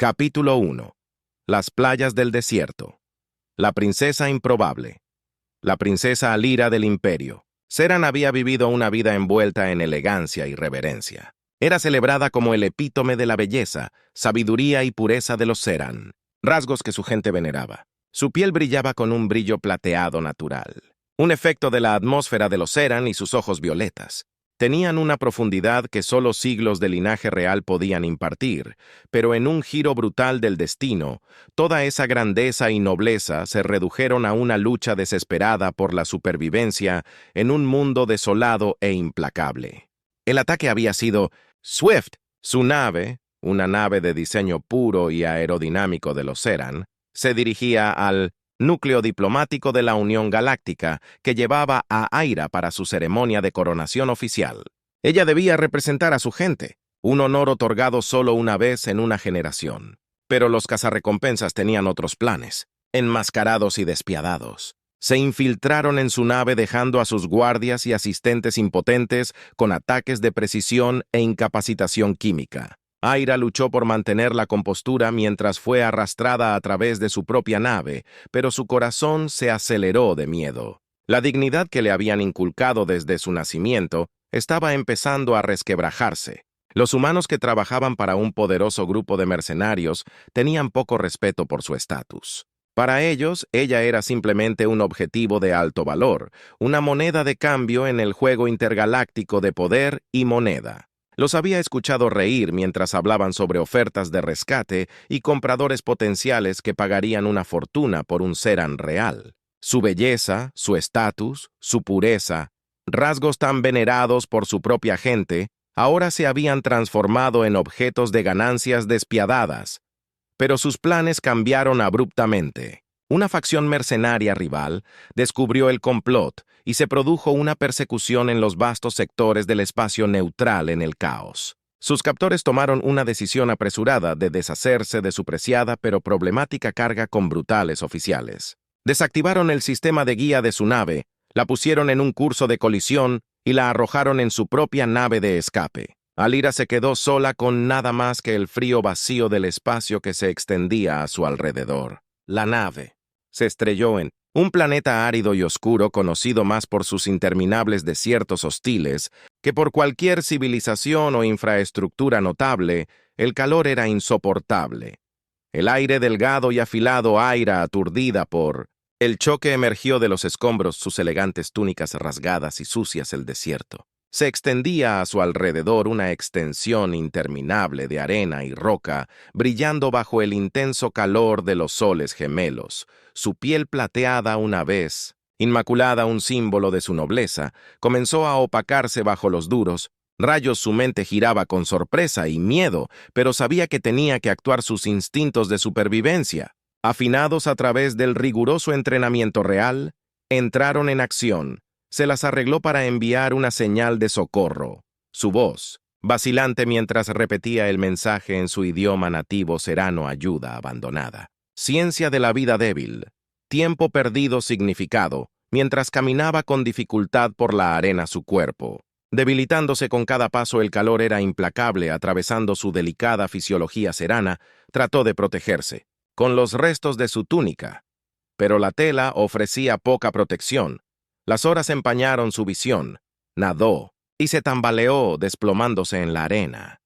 Capítulo 1. Las playas del desierto. La princesa improbable. La princesa Alira del Imperio. Seran había vivido una vida envuelta en elegancia y reverencia. Era celebrada como el epítome de la belleza, sabiduría y pureza de los Seran, rasgos que su gente veneraba. Su piel brillaba con un brillo plateado natural, un efecto de la atmósfera de los Seran, y sus ojos violetas tenían una profundidad que solo siglos de linaje real podían impartir, pero en un giro brutal del destino, toda esa grandeza y nobleza se redujeron a una lucha desesperada por la supervivencia en un mundo desolado e implacable. El ataque había sido Swift. Su nave, una nave de diseño puro y aerodinámico de los Seran, se dirigía al núcleo diplomático de la Unión Galáctica que llevaba a Aira para su ceremonia de coronación oficial. Ella debía representar a su gente, un honor otorgado solo una vez en una generación. Pero los cazarrecompensas tenían otros planes, enmascarados y despiadados. Se infiltraron en su nave dejando a sus guardias y asistentes impotentes con ataques de precisión e incapacitación química. Aira luchó por mantener la compostura mientras fue arrastrada a través de su propia nave, pero su corazón se aceleró de miedo. La dignidad que le habían inculcado desde su nacimiento estaba empezando a resquebrajarse. Los humanos que trabajaban para un poderoso grupo de mercenarios tenían poco respeto por su estatus. Para ellos, ella era simplemente un objetivo de alto valor, una moneda de cambio en el juego intergaláctico de poder y moneda. Los había escuchado reír mientras hablaban sobre ofertas de rescate y compradores potenciales que pagarían una fortuna por un Seran real. Su belleza, su estatus, su pureza, rasgos tan venerados por su propia gente, ahora se habían transformado en objetos de ganancias despiadadas. Pero sus planes cambiaron abruptamente. Una facción mercenaria rival descubrió el complot y se produjo una persecución en los vastos sectores del espacio neutral en el caos. Sus captores tomaron una decisión apresurada de deshacerse de su preciada pero problemática carga con brutales oficiales. Desactivaron el sistema de guía de su nave, la pusieron en un curso de colisión y la arrojaron en su propia nave de escape. Alira se quedó sola con nada más que el frío vacío del espacio que se extendía a su alrededor. La nave se estrelló en un planeta árido y oscuro conocido más por sus interminables desiertos hostiles que por cualquier civilización o infraestructura notable. El calor era insoportable. El aire delgado y afilado, Aira aturdida por el choque, emergió de los escombros, sus elegantes túnicas rasgadas y sucias. El desierto se extendía a su alrededor, una extensión interminable de arena y roca, brillando bajo el intenso calor de los soles gemelos. Su piel plateada, una vez inmaculada, un símbolo de su nobleza, comenzó a opacarse bajo los duros rayos. Su mente giraba con sorpresa y miedo, pero sabía que tenía que actuar. Sus instintos de supervivencia, afinados a través del riguroso entrenamiento real, entraron en acción. Se las arregló para enviar una señal de socorro. Su voz, vacilante mientras repetía el mensaje en su idioma nativo serano: ayuda abandonada. Ciencia de la vida débil. Tiempo perdido significado, mientras caminaba con dificultad por la arena su cuerpo. Debilitándose con cada paso, el calor era implacable atravesando su delicada fisiología serana. Trató de protegerse con los restos de su túnica, pero la tela ofrecía poca protección. Las horas empañaron su visión. Nadó y se tambaleó desplomándose en la arena.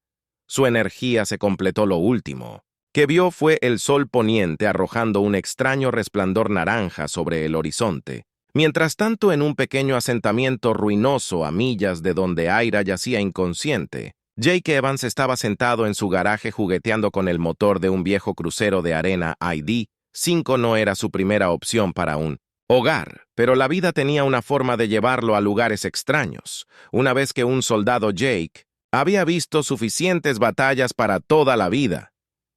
Su energía se completó. Lo último que vio fue el sol poniente arrojando un extraño resplandor naranja sobre el horizonte. Mientras tanto, en un pequeño asentamiento ruinoso a millas de donde Aira yacía inconsciente, Jake Evans estaba sentado en su garaje jugueteando con el motor de un viejo crucero de arena. ID-5 no era su primera opción para un hogar, pero la vida tenía una forma de llevarlo a lugares extraños. Una vez que un soldado, Jake, había visto suficientes batallas para toda la vida,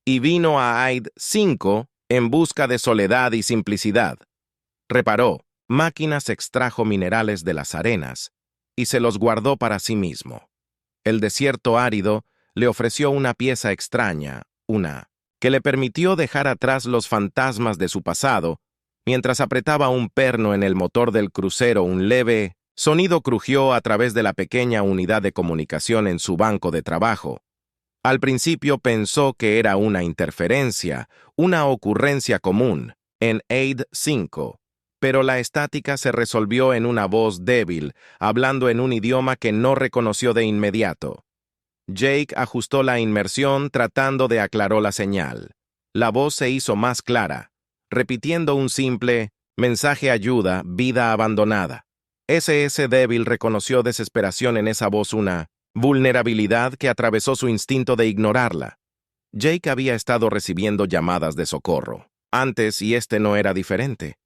y vino a ID-5 en busca de soledad y simplicidad. Reparó máquinas, extrajo minerales de las arenas y se los guardó para sí mismo. El desierto árido le ofreció una pieza extraña, una que le permitió dejar atrás los fantasmas de su pasado. Mientras apretaba un perno en el motor del crucero, un leve sonido crujió a través de la pequeña unidad de comunicación en su banco de trabajo. Al principio pensó que era una interferencia, una ocurrencia común, en AID 5, pero la estática se resolvió en una voz débil, hablando en un idioma que no reconoció de inmediato. Jake ajustó la inmersión tratando de aclarar la señal. La voz se hizo más clara, repitiendo un simple mensaje ayuda, vida abandonada. Ese débil reconoció desesperación en esa voz, una vulnerabilidad que atravesó su instinto de ignorarla. Jake había estado recibiendo llamadas de socorro antes y este no era diferente.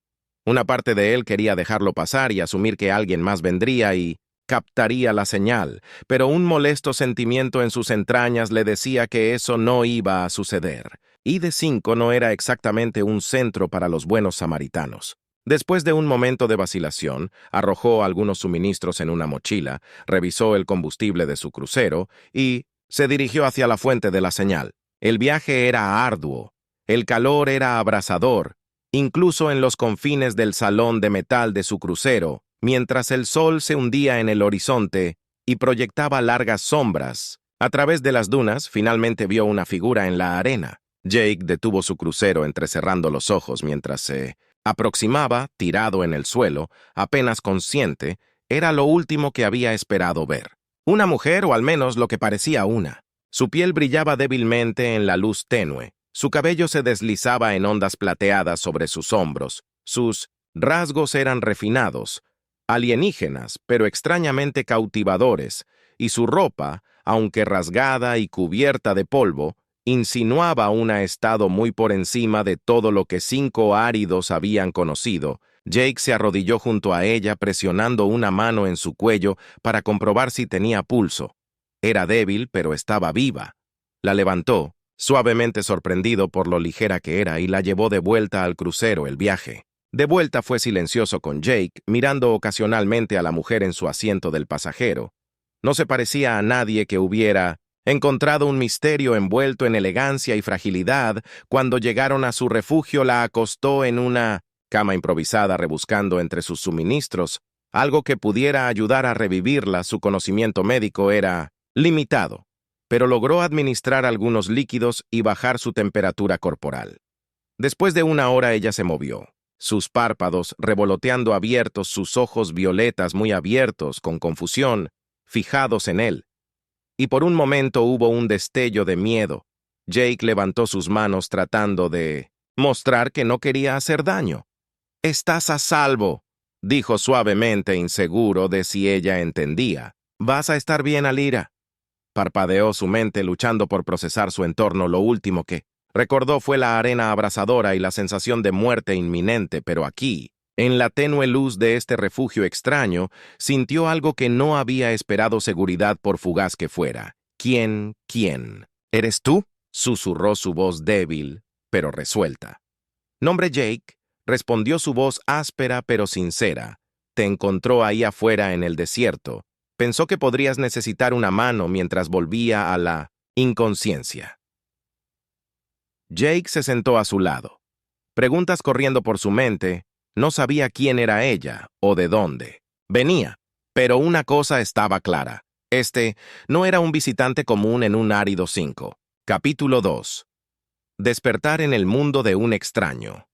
Una parte de él quería dejarlo pasar y asumir que alguien más vendría y captaría la señal, pero un molesto sentimiento en sus entrañas le decía que eso no iba a suceder. ID5 no era exactamente un centro para los buenos samaritanos. Después de un momento de vacilación, arrojó algunos suministros en una mochila, revisó el combustible de su crucero y se dirigió hacia la fuente de la señal. El viaje era arduo, el calor era abrasador, incluso en los confines del salón de metal de su crucero, mientras el sol se hundía en el horizonte y proyectaba largas sombras. A través de las dunas, finalmente vio una figura en la arena. Jake detuvo su crucero entrecerrando los ojos mientras se aproximaba, tirado en el suelo, apenas consciente. Era lo último que había esperado ver. Una mujer, o al menos lo que parecía una. Su piel brillaba débilmente en la luz tenue. Su cabello se deslizaba en ondas plateadas sobre sus hombros. Sus rasgos eran refinados, alienígenas, pero extrañamente cautivadores, y su ropa, aunque rasgada y cubierta de polvo, insinuaba un estado muy por encima de todo lo que 5 áridos habían conocido. Jake se arrodilló junto a ella, presionando una mano en su cuello para comprobar si tenía pulso. Era débil, pero estaba viva. La levantó, suavemente sorprendido por lo ligera que era, y la llevó de vuelta al crucero. El viaje de vuelta fue silencioso con Jake, mirando ocasionalmente a la mujer en su asiento del pasajero. No se parecía a nadie que hubiera encontrado un misterio envuelto en elegancia y fragilidad. Cuando llegaron a su refugio, la acostó en una cama improvisada, rebuscando entre sus suministros algo que pudiera ayudar a revivirla. Su conocimiento médico era limitado, pero logró administrar algunos líquidos y bajar su temperatura corporal. Después de una hora ella se movió, sus párpados revoloteando abiertos, sus ojos violetas muy abiertos, con confusión, fijados en él. Y por un momento hubo un destello de miedo. Jake levantó sus manos tratando de mostrar que no quería hacer daño. «Estás a salvo», dijo suavemente, inseguro de si ella entendía. «Vas a estar bien, Alira». Parpadeó su mente, luchando por procesar su entorno. Lo último que recordó fue la arena abrasadora y la sensación de muerte inminente, pero aquí, en la tenue luz de este refugio extraño, sintió algo que no había esperado, seguridad por fugaz que fuera. ¿Quién? ¿Eres tú?, susurró su voz débil, pero resuelta. «Nombre Jake», respondió su voz áspera pero sincera. «Te encontró ahí afuera en el desierto. Pensó que podrías necesitar una mano mientras volvía a la inconsciencia». Jake se sentó a su lado. Preguntas corriendo por su mente. No sabía quién era ella o de dónde venía, pero una cosa estaba clara. Este no era un visitante común en un árido 5. Capítulo 2. Despertar en el mundo de un extraño.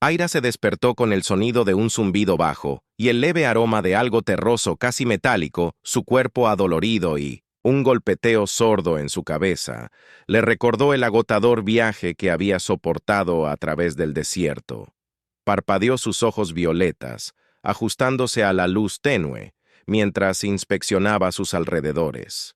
Aira se despertó con el sonido de un zumbido bajo y el leve aroma de algo terroso, casi metálico, su cuerpo adolorido y un golpeteo sordo en su cabeza. Le recordó el agotador viaje que había soportado a través del desierto. Parpadeó sus ojos violetas, ajustándose a la luz tenue, mientras inspeccionaba sus alrededores.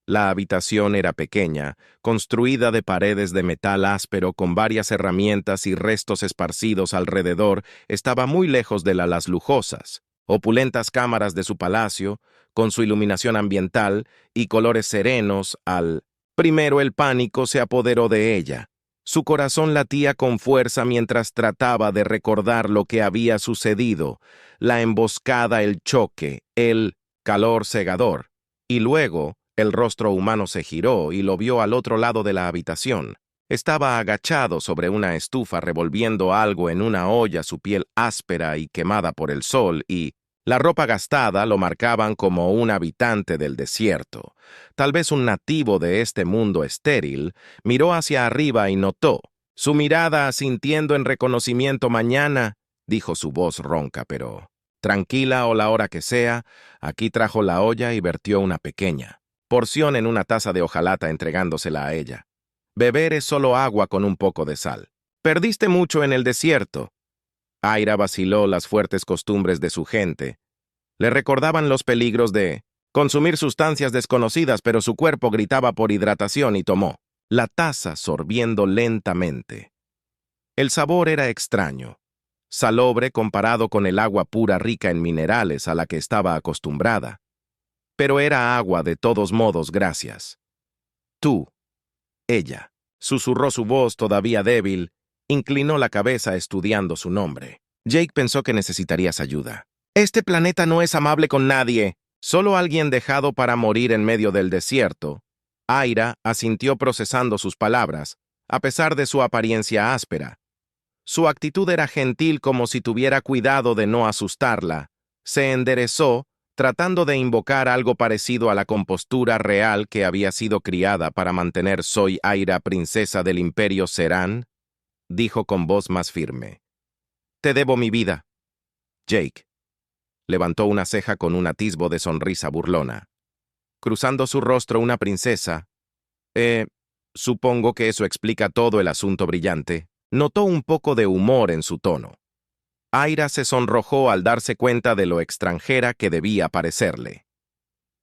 La habitación era pequeña, construida de paredes de metal áspero con varias herramientas y restos esparcidos alrededor. Estaba muy lejos de las lujosas, opulentas cámaras de su palacio, con su iluminación ambiental y colores serenos. Al primero el pánico se apoderó de ella. Su corazón latía con fuerza mientras trataba de recordar lo que había sucedido, la emboscada, el choque, el calor cegador. Y luego, el rostro humano se giró y lo vio al otro lado de la habitación. Estaba agachado sobre una estufa revolviendo algo en una olla, su piel áspera y quemada por el sol, y La ropa gastada lo marcaban como un habitante del desierto. Tal vez un nativo de este mundo estéril miró hacia arriba y notó. Su mirada asintiendo en reconocimiento mañana, dijo su voz ronca, pero tranquila o la hora que sea, aquí trajo la olla y vertió una pequeña porción en una taza de hojalata entregándosela a ella. Beber es solo agua con un poco de sal. Perdiste mucho en el desierto. Aira vaciló las fuertes costumbres de su gente. Le recordaban los peligros de consumir sustancias desconocidas, pero su cuerpo gritaba por hidratación y tomó la taza sorbiendo lentamente. El sabor era extraño, salobre comparado con el agua pura rica en minerales a la que estaba acostumbrada. Pero era agua de todos modos, gracias. Tú, ella, susurró su voz todavía débil, inclinó la cabeza estudiando su nombre. Jake pensó que necesitarías ayuda. Este planeta no es amable con nadie, solo alguien dejado para morir en medio del desierto. Aira asintió procesando sus palabras, a pesar de su apariencia áspera. Su actitud era gentil como si tuviera cuidado de no asustarla. Se enderezó, tratando de invocar algo parecido a la compostura real que había sido criada para mantener «Soy Aira, princesa del Imperio Serán», dijo con voz más firme. «Te debo mi vida». Jake levantó una ceja con un atisbo de sonrisa burlona. Cruzando su rostro una princesa. Supongo que eso explica todo el asunto brillante. Notó un poco de humor en su tono. Aira se sonrojó al darse cuenta de lo extranjera que debía parecerle.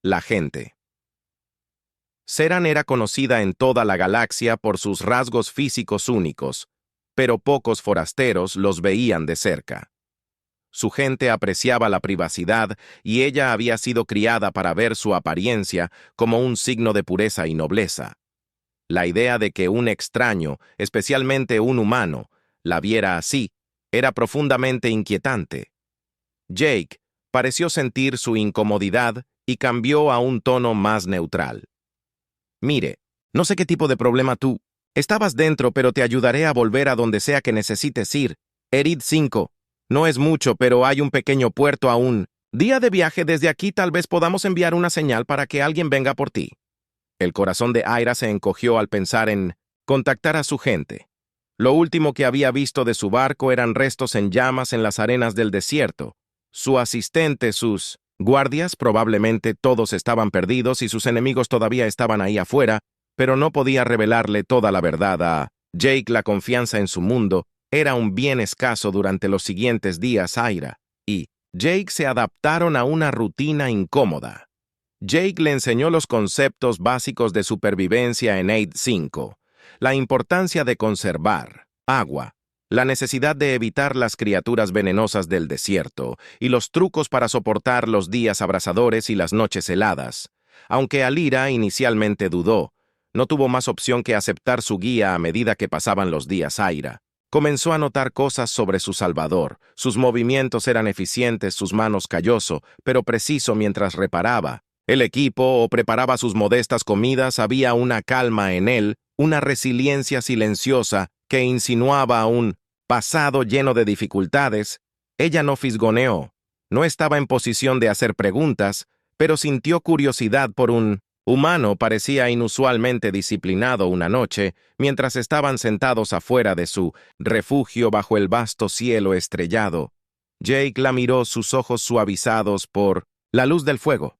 La gente. Serán era conocida en toda la galaxia por sus rasgos físicos únicos, pero pocos forasteros los veían de cerca. Su gente apreciaba la privacidad y ella había sido criada para ver su apariencia como un signo de pureza y nobleza. La idea de que un extraño, especialmente un humano, la viera así, era profundamente inquietante. Jake pareció sentir su incomodidad y cambió a un tono más neutral. Mire, no sé qué tipo de problema tú. Estabas dentro, pero te ayudaré a volver a donde sea que necesites ir. Erid 5. No es mucho, pero hay un pequeño puerto aún. Día de viaje desde aquí, tal vez podamos enviar una señal para que alguien venga por ti. El corazón de Aira se encogió al pensar en contactar a su gente. Lo último que había visto de su barco eran restos en llamas en las arenas del desierto. Su asistente, sus guardias, probablemente todos estaban perdidos y sus enemigos todavía estaban ahí afuera, pero no podía revelarle toda la verdad a Jake. La confianza en su mundo era un bien escaso durante los siguientes días. Aira y Jake se adaptaron a una rutina incómoda. Jake le enseñó los conceptos básicos de supervivencia en Eid 5, la importancia de conservar agua, la necesidad de evitar las criaturas venenosas del desierto y los trucos para soportar los días abrasadores y las noches heladas. Aunque Alira inicialmente dudó, no tuvo más opción que aceptar su guía a medida que pasaban los días. Aira comenzó a notar cosas sobre su salvador. Sus movimientos eran eficientes, sus manos calloso, pero preciso mientras reparaba. El equipo o preparaba sus modestas comidas, había una calma en él, una resiliencia silenciosa que insinuaba un pasado lleno de dificultades. Ella no fisgoneó, no estaba en posición de hacer preguntas, pero sintió curiosidad por un humano. Parecía inusualmente disciplinado una noche, mientras estaban sentados afuera de su refugio bajo el vasto cielo estrellado. Jake la miró, sus ojos suavizados por la luz del fuego.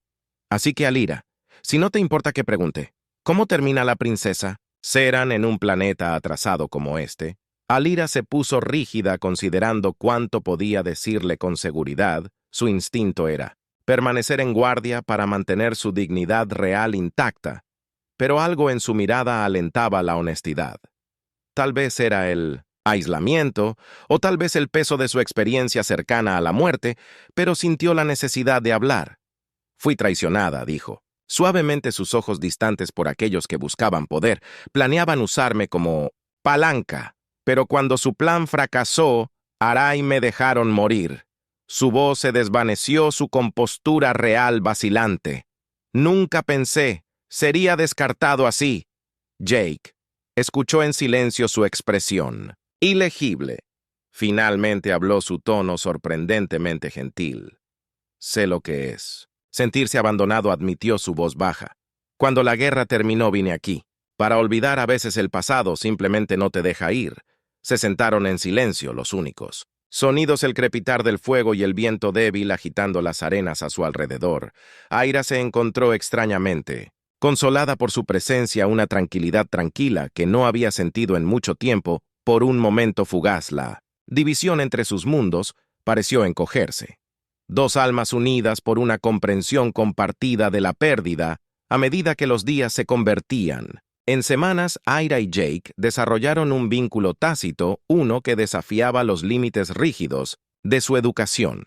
Así que Alira, si no te importa que pregunte, ¿cómo termina la princesa? Serán en un planeta atrasado como este. Alira se puso rígida considerando cuánto podía decirle con seguridad. Su instinto era permanecer en guardia para mantener su dignidad real intacta, pero algo en su mirada alentaba la honestidad. Tal vez era el aislamiento, o tal vez el peso de su experiencia cercana a la muerte, pero sintió la necesidad de hablar. Fui traicionada, dijo. Suavemente, sus ojos distantes por aquellos que buscaban poder, planeaban usarme como palanca, pero cuando su plan fracasó, Arai me dejaron morir. Su voz se desvaneció, su compostura real vacilante. Nunca pensé, sería descartado así. Jake escuchó en silencio su expresión, ilegible. Finalmente habló, su tono sorprendentemente gentil. Sé lo que es. Sentirse abandonado, admitió su voz baja. Cuando la guerra terminó vine aquí. Para olvidar a veces el pasado simplemente no te deja ir. Se sentaron en silencio los únicos. Sonidos el crepitar del fuego y el viento débil agitando las arenas a su alrededor. Aira se encontró extrañamente, consolada por su presencia, una tranquilidad tranquila que no había sentido en mucho tiempo. Por un momento fugaz la división entre sus mundos pareció encogerse. Dos almas unidas por una comprensión compartida de la pérdida a medida que los días se convertían. En semanas, Aira y Jake desarrollaron un vínculo tácito, uno que desafiaba los límites rígidos de su educación.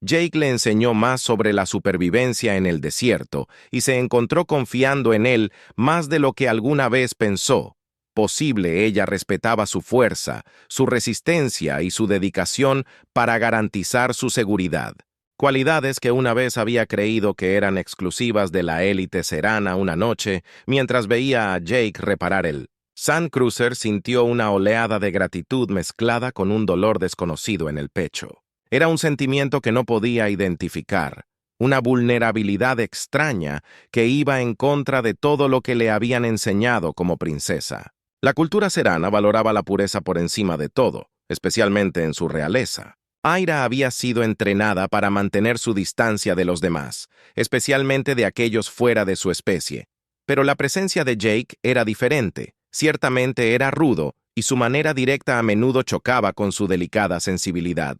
Jake le enseñó más sobre la supervivencia en el desierto y se encontró confiando en él más de lo que alguna vez pensó posible. Ella respetaba su fuerza, su resistencia y su dedicación para garantizar su seguridad. Cualidades que una vez había creído que eran exclusivas de la élite serana. Una noche, mientras veía a Jake reparar el Sand Cruiser, sintió una oleada de gratitud mezclada con un dolor desconocido en el pecho. Era un sentimiento que no podía identificar, una vulnerabilidad extraña que iba en contra de todo lo que le habían enseñado como princesa. La cultura serana valoraba la pureza por encima de todo, especialmente en su realeza. Aira había sido entrenada para mantener su distancia de los demás, especialmente de aquellos fuera de su especie. Pero la presencia de Jake era diferente. Ciertamente era rudo, y su manera directa a menudo chocaba con su delicada sensibilidad.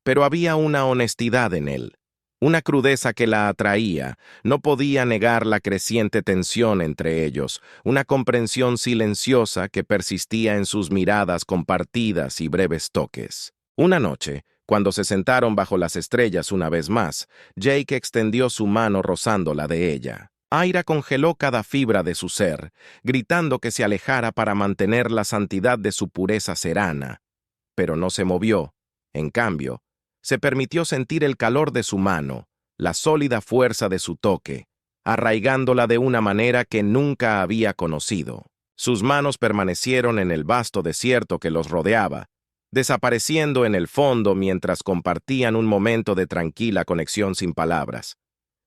Pero había una honestidad en él, una crudeza que la atraía. No podía negar la creciente tensión entre ellos, una comprensión silenciosa que persistía en sus miradas compartidas y breves toques. Una noche, cuando se sentaron bajo las estrellas una vez más, Jake extendió su mano rozando la de ella. Aira congeló cada fibra de su ser, gritando que se alejara para mantener la santidad de su pureza serana. Pero no se movió. En cambio, se permitió sentir el calor de su mano, la sólida fuerza de su toque, arraigándola de una manera que nunca había conocido. Sus manos permanecieron en el vasto desierto que los rodeaba, desapareciendo en el fondo mientras compartían un momento de tranquila conexión sin palabras.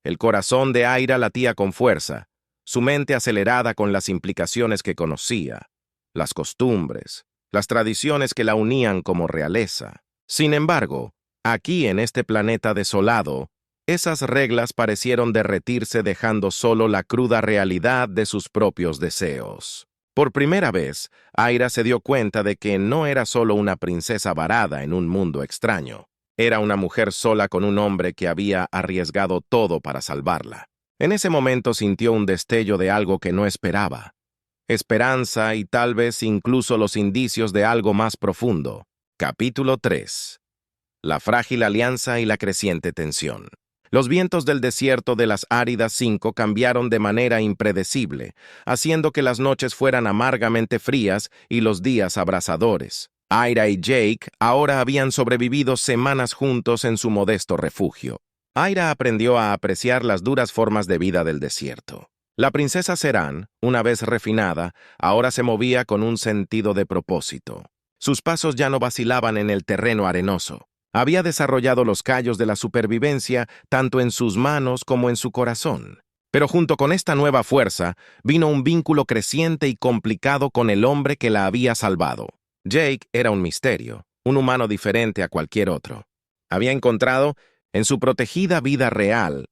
El corazón de Aira latía con fuerza, su mente acelerada con las implicaciones que conocía, las costumbres, las tradiciones que la unían como realeza. Sin embargo, aquí en este planeta desolado, esas reglas parecieron derretirse dejando solo la cruda realidad de sus propios deseos. Por primera vez, Aira se dio cuenta de que no era solo una princesa varada en un mundo extraño. Era una mujer sola con un hombre que había arriesgado todo para salvarla. En ese momento sintió un destello de algo que no esperaba. Esperanza y tal vez incluso los indicios de algo más profundo. Capítulo 3. La frágil alianza y la creciente tensión. Los vientos del desierto de las áridas 5 cambiaron de manera impredecible, haciendo que las noches fueran amargamente frías y los días abrasadores. Aira y Jake ahora habían sobrevivido semanas juntos en su modesto refugio. Aira aprendió a apreciar las duras formas de vida del desierto. La princesa Serán, una vez refinada, ahora se movía con un sentido de propósito. Sus pasos ya no vacilaban en el terreno arenoso. Había desarrollado los callos de la supervivencia tanto en sus manos como en su corazón. Pero junto con esta nueva fuerza vino un vínculo creciente y complicado con el hombre que la había salvado. Jake era un misterio, un humano diferente a cualquier otro. Había encontrado, en su protegida vida real,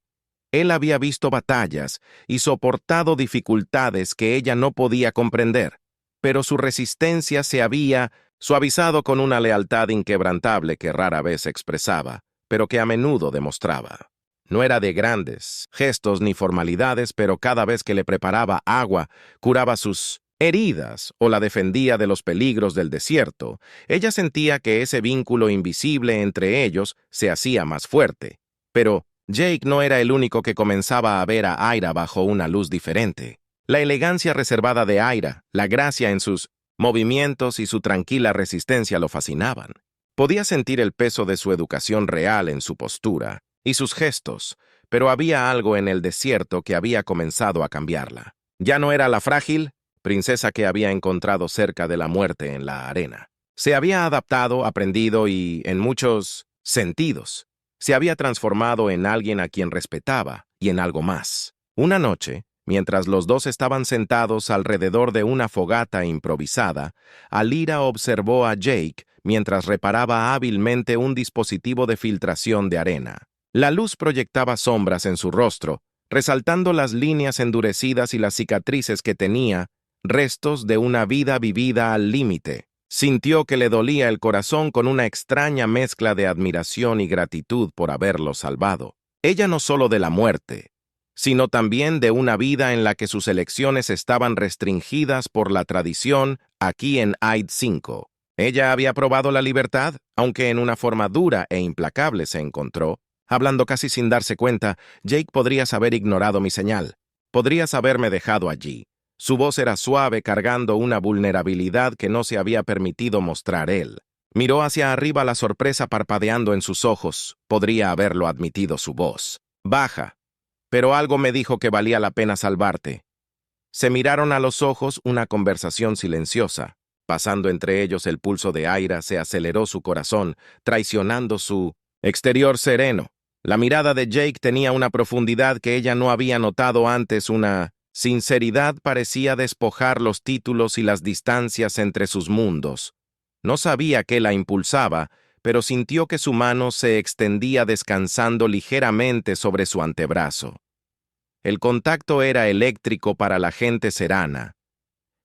él había visto batallas y soportado dificultades que ella no podía comprender, pero su resistencia se había suavizado con una lealtad inquebrantable que rara vez expresaba, pero que a menudo demostraba. No era de grandes gestos ni formalidades, pero cada vez que le preparaba agua, curaba sus heridas o la defendía de los peligros del desierto, ella sentía que ese vínculo invisible entre ellos se hacía más fuerte. Pero Jake no era el único que comenzaba a ver a Aira bajo una luz diferente. La elegancia reservada de Aira, la gracia en sus movimientos y su tranquila resistencia lo fascinaban. Podía sentir el peso de su educación real en su postura y sus gestos, pero había algo en el desierto que había comenzado a cambiarla. Ya no era la frágil princesa que había encontrado cerca de la muerte en la arena. Se había adaptado, aprendido y, en muchos sentidos, Se había transformado en alguien a quien respetaba y en algo más. Una noche, mientras los dos estaban sentados alrededor de una fogata improvisada, Alira observó a Jake mientras reparaba hábilmente un dispositivo de filtración de arena. La luz proyectaba sombras en su rostro, resaltando las líneas endurecidas y las cicatrices que tenía, restos de una vida vivida al límite. Sintió que le dolía el corazón con una extraña mezcla de admiración y gratitud por haberlo salvado. Ella no solo de la muerte, sino también de una vida en la que sus elecciones estaban restringidas por la tradición aquí en Aid 5. Ella había probado la libertad, aunque en una forma dura e implacable se encontró. Hablando casi sin darse cuenta, Jake podrías haber ignorado mi señal. Podrías haberme dejado allí. Su voz era suave, cargando una vulnerabilidad que no se había permitido mostrar él. Miró hacia arriba, la sorpresa parpadeando en sus ojos. Podría haberlo admitido su voz. Baja. Pero algo me dijo que valía la pena salvarte. Se miraron a los ojos, una conversación silenciosa. Pasando entre ellos el pulso de Aira, se aceleró su corazón, traicionando su exterior sereno. La mirada de Jake tenía una profundidad que ella no había notado antes, una sinceridad parecía despojar los títulos y las distancias entre sus mundos. No sabía qué la impulsaba, pero sintió que su mano se extendía descansando ligeramente sobre su antebrazo. El contacto era eléctrico para la gente serana.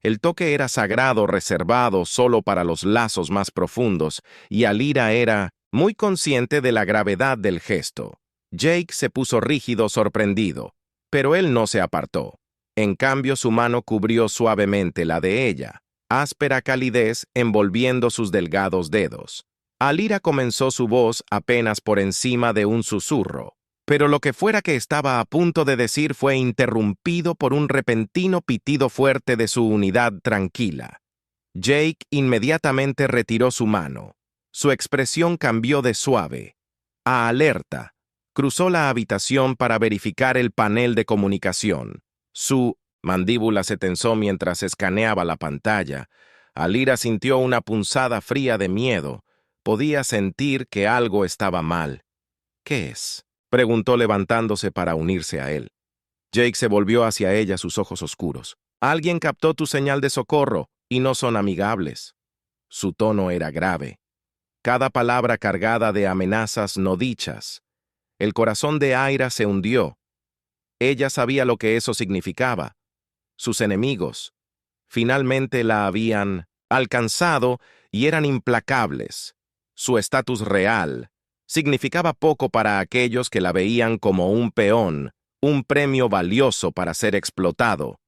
El toque era sagrado, reservado solo para los lazos más profundos, y Alira era muy consciente de la gravedad del gesto. Jake se puso rígido, sorprendido, pero él no se apartó. En cambio, su mano cubrió suavemente la de ella, áspera calidez envolviendo sus delgados dedos. Alira comenzó su voz apenas por encima de un susurro, pero lo que fuera que estaba a punto de decir fue interrumpido por un repentino pitido fuerte de su unidad tranquila. Jake inmediatamente retiró su mano. Su expresión cambió de suave a alerta. Cruzó la habitación para verificar el panel de comunicación. Su mandíbula se tensó mientras escaneaba la pantalla. Alira sintió una punzada fría de miedo. Podía sentir que algo estaba mal. ¿Qué es?, preguntó levantándose para unirse a él. Jake se volvió hacia ella, sus ojos oscuros. Alguien captó tu señal de socorro, y no son amigables. Su tono era grave. Cada palabra cargada de amenazas no dichas. El corazón de Aira se hundió. Ella sabía lo que eso significaba. Sus enemigos finalmente la habían alcanzado y eran implacables. Su estatus real significaba poco para aquellos que la veían como un peón, un premio valioso para ser explotado.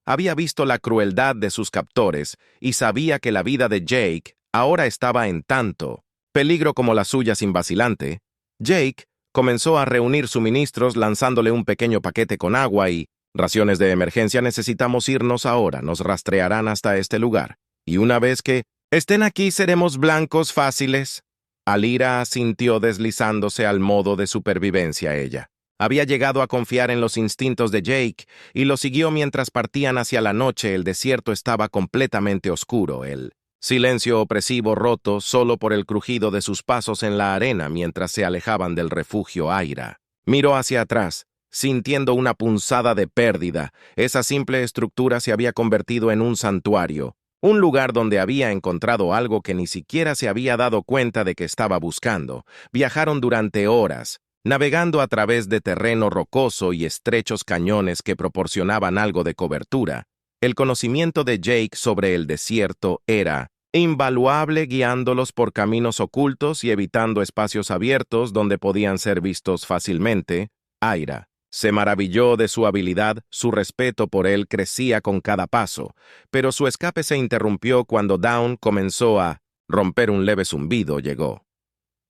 Había visto la crueldad de sus captores y sabía que la vida de Jake ahora estaba en tanto peligro como la suya sin vacilante. Jake comenzó a reunir suministros lanzándole un pequeño paquete con agua y raciones de emergencia. Necesitamos irnos ahora, nos rastrearán hasta este lugar. Y una vez que estén aquí seremos blancos fáciles. Alira asintió deslizándose al modo de supervivencia ella. Había llegado a confiar en los instintos de Jake y lo siguió mientras partían hacia la noche. El desierto estaba completamente oscuro. El silencio opresivo roto solo por el crujido de sus pasos en la arena mientras se alejaban del refugio Aira. Miró hacia atrás, sintiendo una punzada de pérdida. Esa simple estructura se había convertido en un santuario, un lugar donde había encontrado algo que ni siquiera se había dado cuenta de que estaba buscando. Viajaron durante horas, navegando a través de terreno rocoso y estrechos cañones que proporcionaban algo de cobertura. El conocimiento de Jake sobre el desierto era invaluable, guiándolos por caminos ocultos y evitando espacios abiertos donde podían ser vistos fácilmente. Aira se maravilló de su habilidad, su respeto por él crecía con cada paso, pero su escape se interrumpió cuando Dawn comenzó a romper. Un leve zumbido llegó.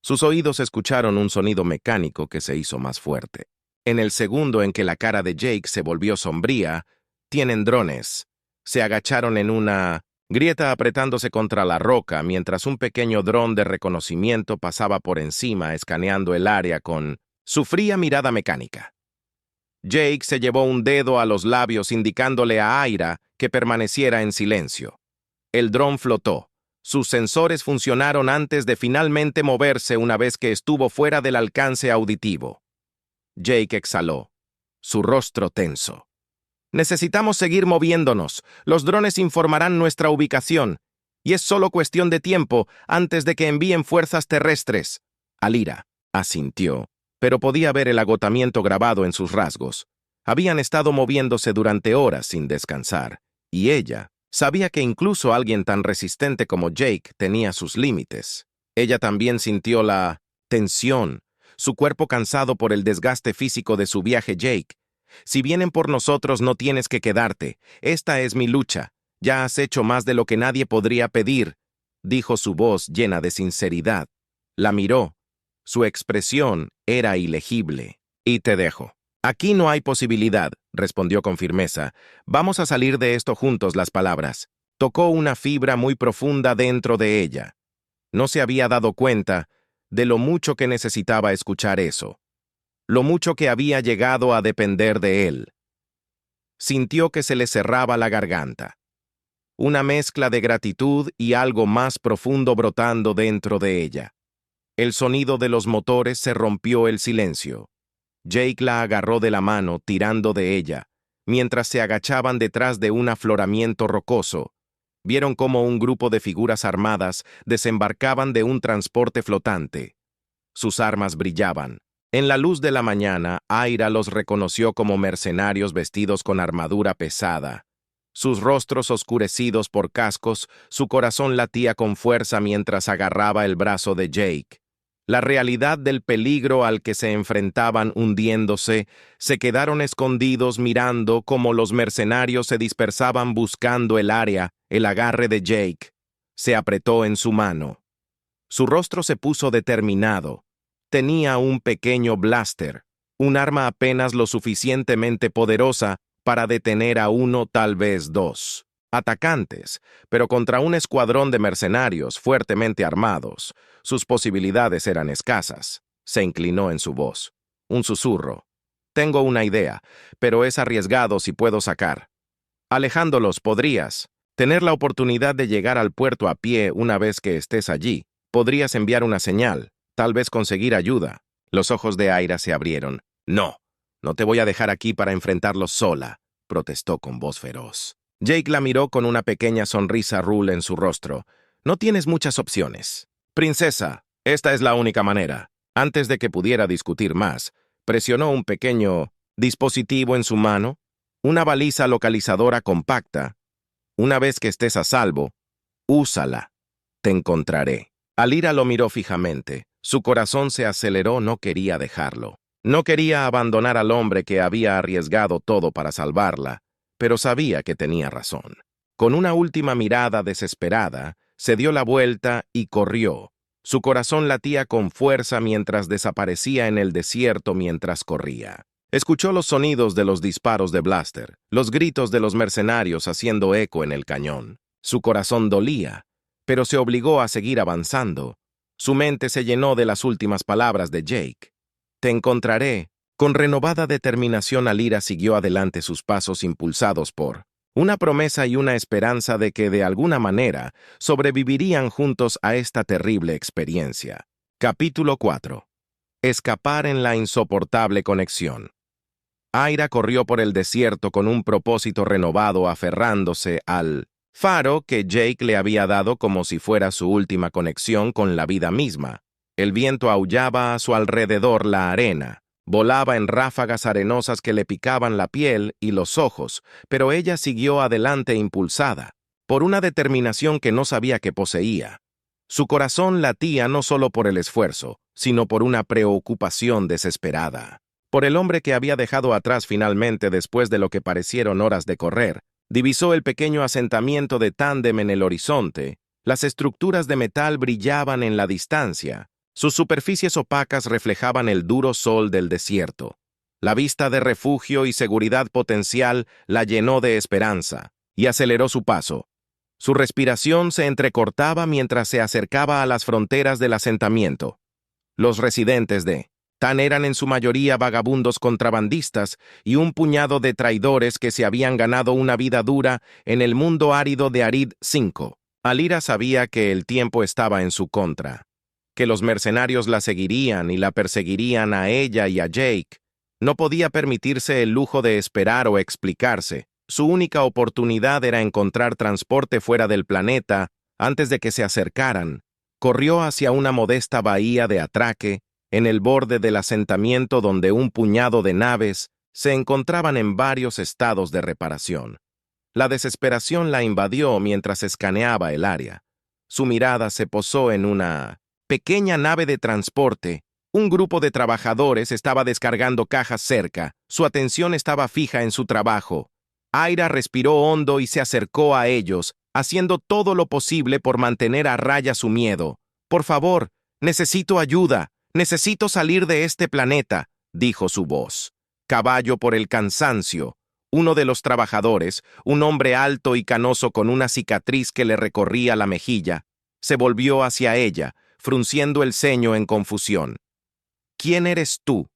Sus oídos escucharon un sonido mecánico que se hizo más fuerte. En el segundo en que la cara de Jake se volvió sombría, «Tienen drones». Se agacharon en una grieta apretándose contra la roca mientras un pequeño dron de reconocimiento pasaba por encima escaneando el área con su fría mirada mecánica. Jake se llevó un dedo a los labios indicándole a Aira que permaneciera en silencio. El dron flotó, Sus sensores funcionaron antes de finalmente moverse una vez que estuvo fuera del alcance auditivo. Jake exhaló, su rostro tenso. Necesitamos seguir moviéndonos. Los drones informarán nuestra ubicación, y es solo cuestión de tiempo antes de que envíen fuerzas terrestres. Alira asintió, pero podía ver el agotamiento grabado en sus rasgos. Habían estado moviéndose durante horas sin descansar, y ella sabía que incluso alguien tan resistente como Jake tenía sus límites. Ella también sintió la tensión, su cuerpo cansado por el desgaste físico de su viaje. Jake, si vienen por nosotros no tienes que quedarte. Esta es mi lucha. Ya has hecho más de lo que nadie podría pedir, dijo su voz llena de sinceridad. La miró. Su expresión era ilegible. Y te dejo. Aquí no hay posibilidad, respondió con firmeza. Vamos a salir de esto juntos. Las palabras tocó una fibra muy profunda dentro de ella. No se había dado cuenta de lo mucho que necesitaba escuchar eso, lo mucho que había llegado a depender de él. Sintió que se le cerraba la garganta. Una mezcla de gratitud y algo más profundo brotando dentro de ella. El sonido de los motores se rompió el silencio. Jake la agarró de la mano, tirando de ella, mientras se agachaban detrás de un afloramiento rocoso. Vieron cómo un grupo de figuras armadas desembarcaban de un transporte flotante. Sus armas brillaban. En la luz de la mañana, Aira los reconoció como mercenarios vestidos con armadura pesada. Sus rostros oscurecidos por cascos, su corazón latía con fuerza mientras agarraba el brazo de Jake. La realidad del peligro al que se enfrentaban hundiéndose, se quedaron escondidos mirando cómo los mercenarios se dispersaban buscando el área. El agarre de Jake se apretó en su mano. Su rostro se puso determinado. Tenía un pequeño blaster, un arma apenas lo suficientemente poderosa para detener a uno, tal vez dos atacantes, pero contra un escuadrón de mercenarios fuertemente armados, sus posibilidades eran escasas. Se inclinó en su voz. Un susurro. Tengo una idea, pero es arriesgado si puedo sacar. Alejándolos podrías tener la oportunidad de llegar al puerto a pie una vez que estés allí. Podrías enviar una señal, tal vez conseguir ayuda. Los ojos de Aira se abrieron. No, no te voy a dejar aquí para enfrentarlos sola, protestó con voz feroz. Jake la miró con una pequeña sonrisa Rule en su rostro. No tienes muchas opciones. Princesa, esta es la única manera. Antes de que pudiera discutir más, presionó un pequeño dispositivo en su mano, una baliza localizadora compacta. Una vez que estés a salvo, úsala. Te encontraré. Alira lo miró fijamente. Su corazón se aceleró, no quería dejarlo. No quería abandonar al hombre que había arriesgado todo para salvarla, pero sabía que tenía razón. Con una última mirada desesperada, se dio la vuelta y corrió. Su corazón latía con fuerza mientras desaparecía en el desierto mientras corría. Escuchó los sonidos de los disparos de blaster, los gritos de los mercenarios haciendo eco en el cañón. Su corazón dolía, pero se obligó a seguir avanzando. Su mente se llenó de las últimas palabras de Jake. Te encontraré. Con renovada determinación, Alira siguió adelante, sus pasos impulsados por una promesa y una esperanza de que de alguna manera sobrevivirían juntos a esta terrible experiencia. Capítulo 4. Escapar en la insoportable conexión. Aira corrió por el desierto con un propósito renovado, aferrándose al faro que Jake le había dado como si fuera su última conexión con la vida misma. El viento aullaba a su alrededor, la arena volaba en ráfagas arenosas que le picaban la piel y los ojos, pero ella siguió adelante impulsada por una determinación que no sabía que poseía. Su corazón latía no solo por el esfuerzo, sino por una preocupación desesperada. Por el hombre que había dejado atrás finalmente después de lo que parecieron horas de correr. Divisó el pequeño asentamiento de tándem en el horizonte. Las estructuras de metal brillaban en la distancia. Sus superficies opacas reflejaban el duro sol del desierto. La vista de refugio y seguridad potencial la llenó de esperanza y aceleró su paso. Su respiración se entrecortaba mientras se acercaba a las fronteras del asentamiento. Los residentes de Tan eran en su mayoría vagabundos contrabandistas y un puñado de traidores que se habían ganado una vida dura en el mundo árido de Arid 5. Alira sabía que el tiempo estaba en su contra, que los mercenarios la seguirían y la perseguirían a ella y a Jake. No podía permitirse el lujo de esperar o explicarse. Su única oportunidad era encontrar transporte fuera del planeta antes de que se acercaran. Corrió hacia una modesta bahía de atraque, en el borde del asentamiento donde un puñado de naves se encontraban en varios estados de reparación. La desesperación la invadió mientras escaneaba el área. Su mirada se posó en una pequeña nave de transporte. Un grupo de trabajadores estaba descargando cajas cerca. Su atención estaba fija en su trabajo. Aira respiró hondo y se acercó a ellos, haciendo todo lo posible por mantener a raya su miedo. «Por favor, necesito ayuda. Necesito salir de este planeta», dijo su voz. Caballo por el cansancio. Uno de los trabajadores, un hombre alto y canoso con una cicatriz que le recorría la mejilla, se volvió hacia ella, frunciendo el ceño en confusión. «¿Quién eres tú?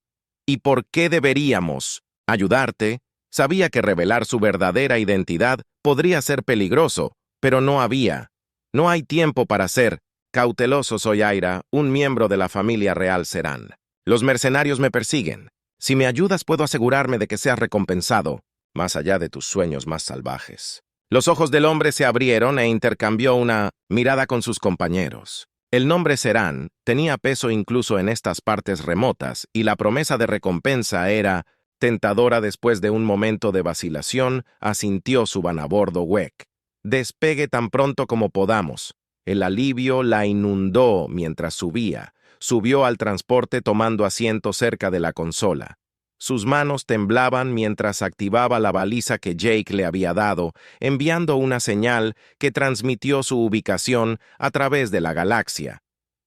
¿Y por qué deberíamos ayudarte?» Sabía que revelar su verdadera identidad podría ser peligroso, pero no había. «No hay tiempo para ser cauteloso, soy Aira, un miembro de la familia real Serán. Los mercenarios me persiguen. Si me ayudas puedo asegurarme de que seas recompensado, más allá de tus sueños más salvajes». Los ojos del hombre se abrieron e intercambió una mirada con sus compañeros. El nombre Serán tenía peso incluso en estas partes remotas, y la promesa de recompensa era tentadora. Después de un momento de vacilación, asintió su vanabordo Weck. «Despegue tan pronto como podamos». El alivio la inundó mientras subía. Subió al transporte tomando asiento cerca de la consola. Sus manos temblaban mientras activaba la baliza que Jake le había dado, enviando una señal que transmitió su ubicación a través de la galaxia.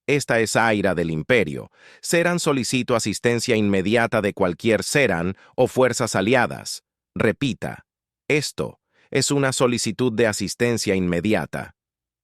«Esta es Aira del Imperio. Serán solicito asistencia inmediata de cualquier Serán o fuerzas aliadas. Repita, esto es una solicitud de asistencia inmediata».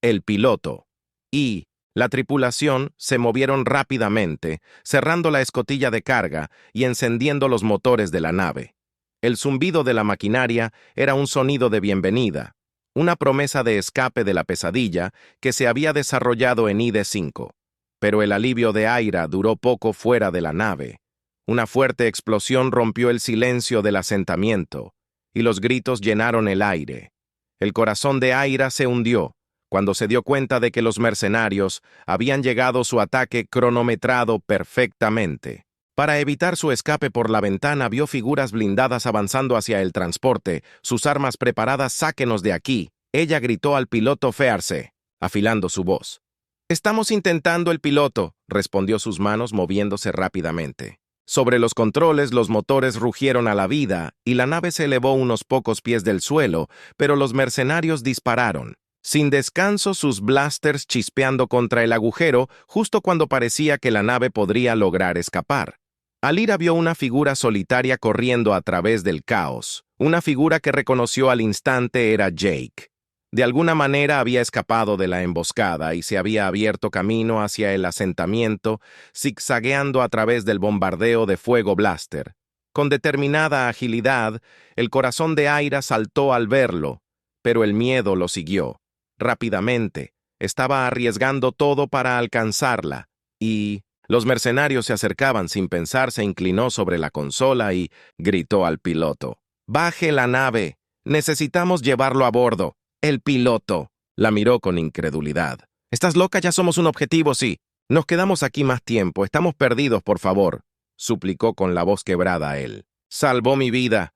El piloto y la tripulación se movieron rápidamente, cerrando la escotilla de carga y encendiendo los motores de la nave. El zumbido de la maquinaria era un sonido de bienvenida, una promesa de escape de la pesadilla que se había desarrollado en ID-5. Pero el alivio de Aira duró poco fuera de la nave. Una fuerte explosión rompió el silencio del asentamiento, y los gritos llenaron el aire. El corazón de Aira se hundió cuando se dio cuenta de que los mercenarios habían llegado su ataque cronometrado perfectamente. Para evitar su escape por la ventana, vio figuras blindadas avanzando hacia el transporte, sus armas preparadas. «Sáquenos de aquí», ella gritó al piloto Fearse, afilando su voz. «Estamos intentando», el piloto respondió, sus manos moviéndose rápidamente. Sobre los controles, los motores rugieron a la vida y la nave se elevó unos pocos pies del suelo, pero los mercenarios dispararon sin descanso, sus blasters chispeando contra el agujero justo cuando parecía que la nave podría lograr escapar. Alira vio una figura solitaria corriendo a través del caos. Una figura que reconoció al instante era Jake. De alguna manera había escapado de la emboscada y se había abierto camino hacia el asentamiento, zigzagueando a través del bombardeo de fuego blaster. Con determinada agilidad, el corazón de Aira saltó al verlo, pero el miedo lo siguió. Rápidamente, estaba arriesgando todo para alcanzarla, y los mercenarios se acercaban sin pensar. Se inclinó sobre la consola y gritó al piloto: «Baje la nave, necesitamos llevarlo a bordo». El piloto la miró con incredulidad. «¿Estás loca? Ya somos un objetivo, sí. Nos quedamos aquí más tiempo, estamos perdidos, por favor», suplicó con la voz quebrada él. «Salvó mi vida.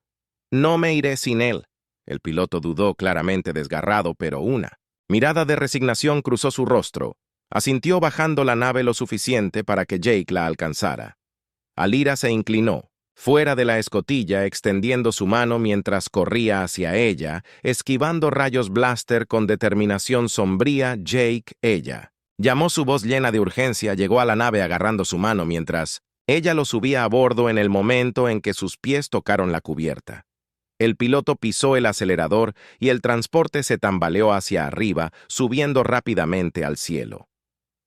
No me iré sin él». El piloto dudó, claramente desgarrado, pero una mirada de resignación cruzó su rostro. Asintió bajando la nave lo suficiente para que Jake la alcanzara. Alira se inclinó, fuera de la escotilla, extendiendo su mano mientras corría hacia ella, esquivando rayos blaster con determinación sombría. «Jake», ella llamó, su voz llena de urgencia. Llegó a la nave agarrando su mano mientras ella lo subía a bordo en el momento en que sus pies tocaron la cubierta. El piloto pisó el acelerador y el transporte se tambaleó hacia arriba, subiendo rápidamente al cielo.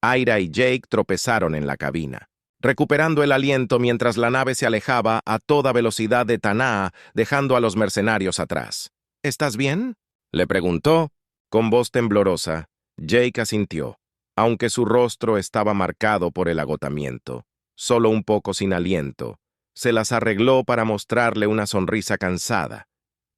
Aira y Jake tropezaron en la cabina, recuperando el aliento mientras la nave se alejaba a toda velocidad de Tanaa, dejando a los mercenarios atrás. «¿Estás bien?», le preguntó, con voz temblorosa. Jake asintió, aunque su rostro estaba marcado por el agotamiento, solo un poco sin aliento. Se las arregló para mostrarle una sonrisa cansada,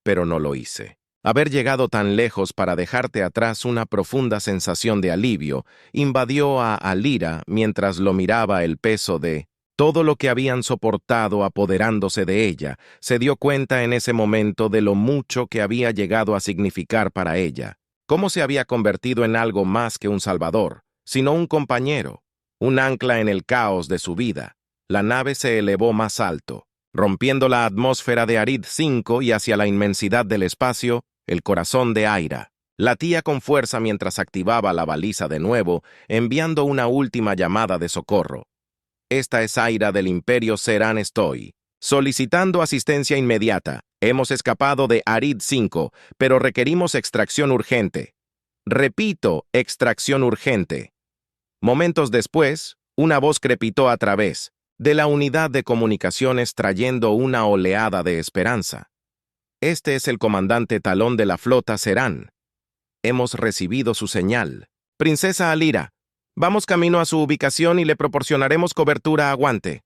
pero no lo hice. Haber llegado tan lejos para dejarte atrás una profunda sensación de alivio invadió a Alira mientras lo miraba. El peso de todo lo que habían soportado apoderándose de ella. Se dio cuenta en ese momento de lo mucho que había llegado a significar para ella. Cómo se había convertido en algo más que un salvador, sino un compañero, un ancla en el caos de su vida. La nave se elevó más alto, rompiendo la atmósfera de Arid 5 y hacia la inmensidad del espacio. El corazón de Aira latía con fuerza mientras activaba la baliza de nuevo, enviando una última llamada de socorro. Esta es Aira del Imperio Serán. Estoy solicitando asistencia inmediata. Hemos escapado de Arid 5, pero requerimos extracción urgente. Repito, extracción urgente. Momentos después, una voz crepitó a través de la unidad de comunicaciones trayendo una oleada de esperanza. Este es el comandante Talón de la flota Serán. Hemos recibido su señal. Princesa Alira, vamos camino a su ubicación y le proporcionaremos cobertura. Aguante.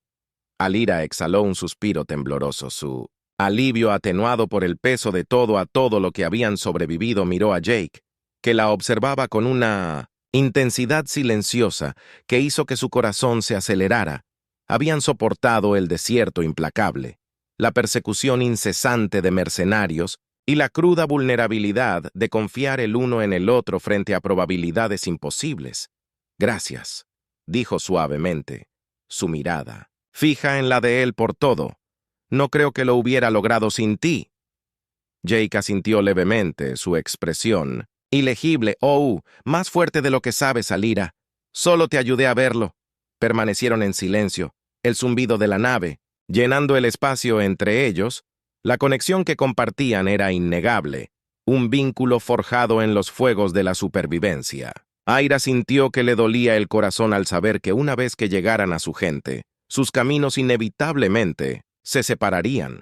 Alira exhaló un suspiro tembloroso. Su alivio, atenuado por el peso de todo a todo lo que habían sobrevivido, miró a Jake, que la observaba con una intensidad silenciosa que hizo que su corazón se acelerara. Habían soportado el desierto implacable, la persecución incesante de mercenarios y la cruda vulnerabilidad de confiar el uno en el otro frente a probabilidades imposibles. Gracias, dijo suavemente, su mirada fija en la de él por todo. No creo que lo hubiera logrado sin ti. Jake asintió levemente, su expresión ilegible, más fuerte de lo que sabes, Alira. Solo te ayudé a verlo. Permanecieron en silencio, el zumbido de la nave llenando el espacio entre ellos. La conexión que compartían era innegable, un vínculo forjado en los fuegos de la supervivencia. Aira sintió que le dolía el corazón al saber que una vez que llegaran a su gente, sus caminos inevitablemente se separarían.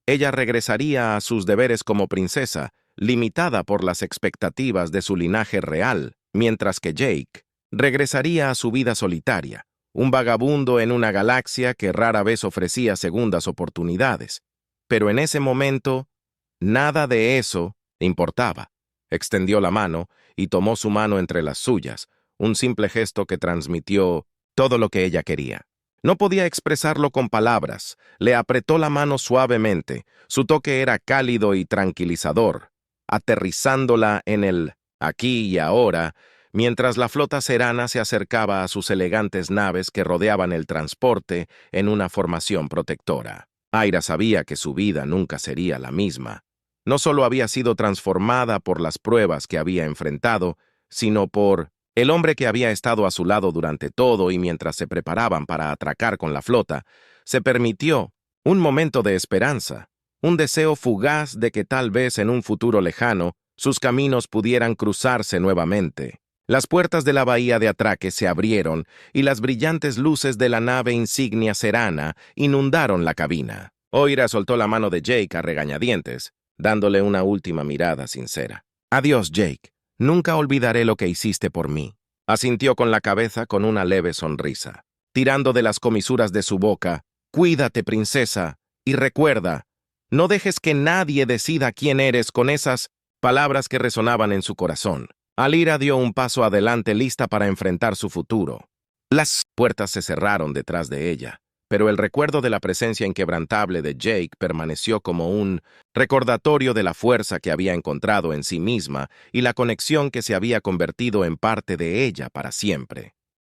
Ella regresaría a sus deberes como princesa, limitada por las expectativas de su linaje real, mientras que Jake regresaría a su vida solitaria, un vagabundo en una galaxia que rara vez ofrecía segundas oportunidades. Pero en ese momento, nada de eso importaba. Extendió la mano y tomó su mano entre las suyas, un simple gesto que transmitió todo lo que ella quería. No podía expresarlo con palabras. Le apretó la mano suavemente. Su toque era cálido y tranquilizador, aterrizándola en el aquí y ahora, mientras la flota serana se acercaba a sus elegantes naves que rodeaban el transporte en una formación protectora. Aira sabía que su vida nunca sería la misma. No solo había sido transformada por las pruebas que había enfrentado, sino por el hombre que había estado a su lado durante todo. Y mientras se preparaban para atracar con la flota, se permitió un momento de esperanza, un deseo fugaz de que tal vez en un futuro lejano sus caminos pudieran cruzarse nuevamente. Las puertas de la bahía de atraque se abrieron y las brillantes luces de la nave insignia serana inundaron la cabina. Oira soltó la mano de Jake a regañadientes, dándole una última mirada sincera. «Adiós, Jake. Nunca olvidaré lo que hiciste por mí». Asintió con la cabeza con una leve sonrisa, tirando de las comisuras de su boca. «Cuídate, princesa, y recuerda, no dejes que nadie decida quién eres», con esas palabras que resonaban en su corazón. Alira dio un paso adelante, lista para enfrentar su futuro. Las puertas se cerraron detrás de ella, pero el recuerdo de la presencia inquebrantable de Jake permaneció como un recordatorio de la fuerza que había encontrado en sí misma y la conexión que se había convertido en parte de ella para siempre.